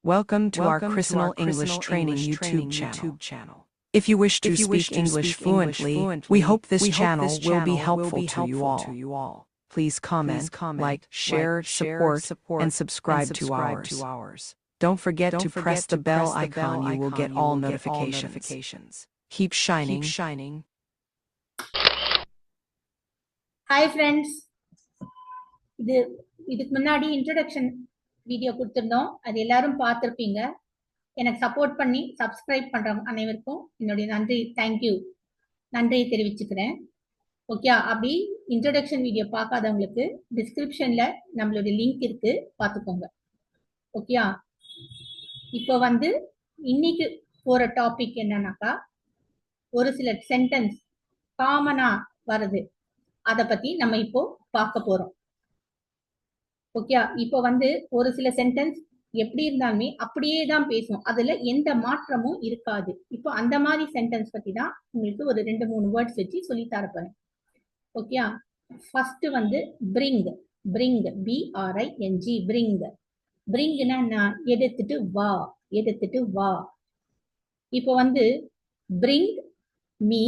Welcome to our Chrisinal English Training YouTube channel. If you wish to speak English fluently, we hope this channel will be helpful to you all. Please comment, like, share, support, and subscribe to ours. Don't forget to press the bell icon. You will get all notifications. Keep shining. Hi friends, இதுக்கு முன்னாடி introduction video கொடுத்துருந்தோம். அது எல்லாரும் பார்த்துருப்பீங்க. எனக்கு support பண்ணி subscribe பண்றவங்க அனைவருக்கும் என்னுடைய நன்றியை தெரிவிச்சுக்கிறேன். ஓகே, அப்படி இன்ட்ரோடக்ஷன் வீடியோ பார்க்காதவங்களுக்கு டிஸ்கிரிப்ஷன்ல நம்மளுடைய லிங்க் இருக்கு, பார்த்துக்கோங்க. ஓகே, இப்போ இன்னைக்கு போற டாபிக் என்னன்னாக்கா, ஒரு சில சென்டென்ஸ் காமனா வருது, அதை பத்தி நம்ம இப்போ பார்க்க போறோம். ஓகே, இப்போ ஒரு சில சென்டென்ஸ் எப்படி இருந்தாலுமே அப்படியே தான் பேசும், அதுல எந்த மாற்றமும் இருக்காது. இப்போ அந்த மாதிரி சென்டென்ஸ் பத்தி தான் உங்களுக்கு ஒரு 2-3 வேர்ட்ஸ் வச்சு சொல்லி தரப்போறேன். Okay, first bring. BRING. பிரிங்னா நான் எடுத்துட்டு வா. இப்போ bring me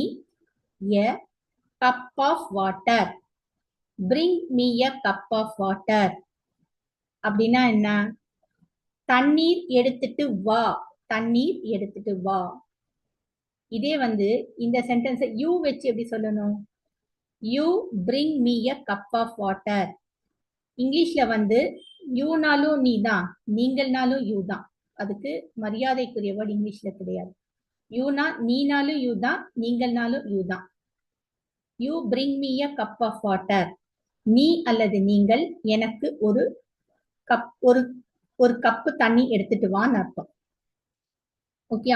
a cup of water. Bring me a cup of water அப்படின்னா என்ன? தண்ணீர் எடுத்துட்டு வா. இதே இந்த சென்டென்ஸ் யூ வச்சு எப்படி சொல்லணும்? You bring me a cup of water. இங்கிலீஷ்ல யூனாலும் நீ தான், நீங்கள்னாலும் யூ தான். அதுக்கு மரியாதைக்குரிய வேர்டு இங்கிலீஷ்ல கிடையாது. யூனா நீனாலும் யூ தான், நீங்கள்னாலும் யூ தான். You bring me a cup of water. நீ அல்லது நீங்கள் எனக்கு ஒரு கப்பு தண்ணி எடுத்துட்டு வான்னு அர்த்தம். ஓகே,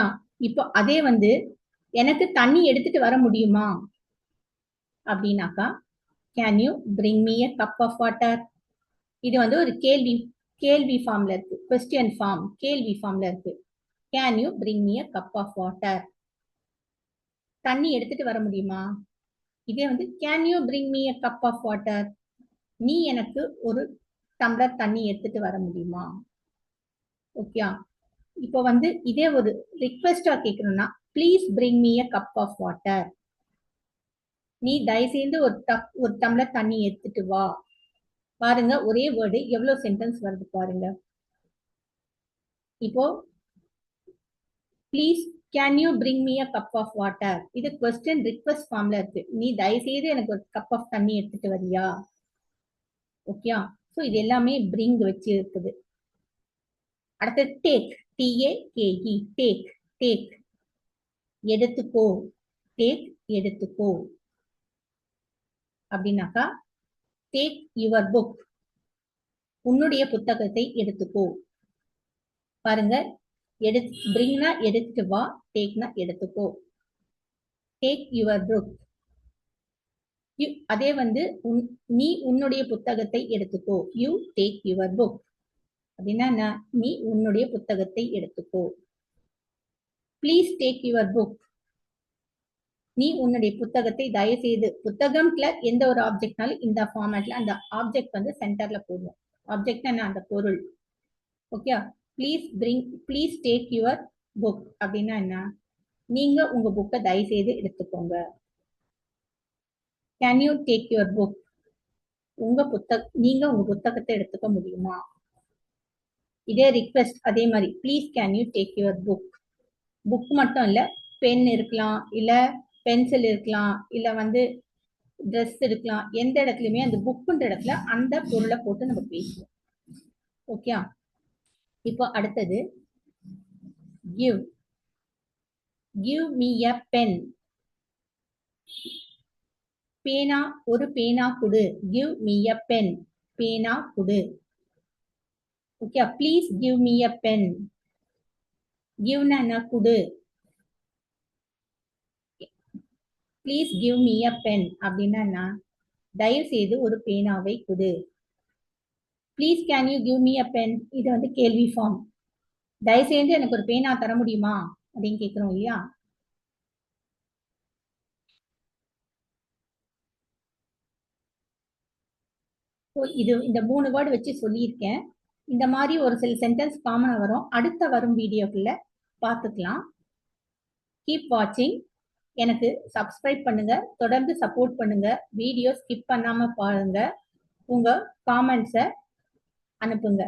இப்போ அதே எனக்கு தண்ணி எடுத்துட்டு வர முடியுமா அப்படின்னாக்கா, can you bring me a cup of water. இது ஒரு கேள்வி ஃபார்ம்ல இருக்கு, क्वेश्चन ஃபார்ம், கேள்வி ஃபார்ம்ல இருக்கு. Can you bring me a cup of water. தண்ணி எடுத்துட்டு வர முடியுமா? இதே can you bring me a cup of water. நீ எனக்கு ஒரு டம்ளர் தண்ணி எடுத்துட்டு வர முடியுமா? ஓகே, இப்போ இதே ஒரு ரிக்வெஸ்டா கேட்கணும்னா, please bring me a cup of water. நீ தயவுசெய்து ஒரு டம்ளர் தண்ணி எடுத்துட்டு வா. பாருங்க, ஒரே வேர்டு எவ்வளவு சென்டென்ஸ் வருது பாருங்க. இப்போ please can you bring me a cup of water, இது क्वेश्चन ரிக்வெஸ்ட் ஃபார்ம்ல இருக்கு. நீ தயவுசெய்து எனக்கு ஒரு கப் ஆஃப் தண்ணி எடுத்துட்டு வரியா? ஓகே, சோ இது எல்லாமே பிரிங் வச்சு இருக்குது. அடுத்து டேக். TAKE. டேக் எடுத்துக்கோ. எடுத்துக்கோ அப்படின்னாக்கா, டேக் யுவர் புக். உன்னுடைய புத்தகத்தை எடுத்துக்கோ. பாருங்க, பிரிங்னா எடுத்துட்டு வா, டேக்னா எடுத்துக்கோ. Take your book. அதே நீ உன்னுடைய புத்தகத்தை எடுத்துக்கோ. யூ டேக் யுவர் புக் அப்படின்னா நீ உன்னுடைய புத்தகத்தை எடுத்துக்கோ. Please take your book. நீ உன்னுடைய புத்தகத்தை தயவுசெய்து, புத்தகம்ல எந்த ஒரு ஆப்ஜெக்ட்னாலும் இந்த ஃபார்மேட்ல அந்த ஆப்ஜெக்ட் சென்டர்ல போடுவோம். ஆப்ஜெக்ட்னா என்ன? அந்த பொருள். Okay, please take your book அப்படின்னா என்ன? நீங்க உங்க புக்கை தயவுசெய்து எடுத்துக்கோங்க. Can you take your book. நீங்க உங்க புத்தகத்தை எடுத்துக்க முடியுமா? இதே ரிக்வெஸ்ட், அதே மாதிரி please can you take your book. Book மட்டும் இல்ல, பென் இருக்கலாம், இல்ல பென்சில் இருக்கலாம், இல்ல ட்ரெஸ் இருக்கலாம். எந்த இடத்துலயுமே அந்த புக்குன்ற இடத்துல அந்த பொருளை போட்டு நம்ம பேசுவோம். ஓகே, இப்போ அடுத்தது கிவ் மீ எ பென். பேனா, ஒரு பேனா குடு. Give me a pen. பேனா குடு. Okay, please give me a pen. கிவ்னா என்ன? குடு. Please give me a pen அப்படின்னா தயவு செய்து ஒரு பேனாவை குடு. Please can you give me a pen, இது கேள்வி ஃபார்ம். தயவு செய்து எனக்கு ஒரு பேனா தர முடியுமா அப்படின்னு கேட்கிறோம் இல்லையா? இது இந்த 3 வேர்டு வச்சு சொல்லியிருக்கேன். இந்த மாதிரி ஒரு சில சென்டென்ஸ் காமனா வரும். அடுத்த வரும் வீடியோக்குள்ள பார்த்துக்கலாம். கீப் வாட்சிங். எனக்கு சப்ஸ்கிரைப் பண்ணுங்க, தொடர்ந்து சப்போர்ட் பண்ணுங்க, வீடியோ ஸ்கிப் பண்ணாம பாருங்க, உங்க காமெண்ட்ஸை அனுப்புங்க.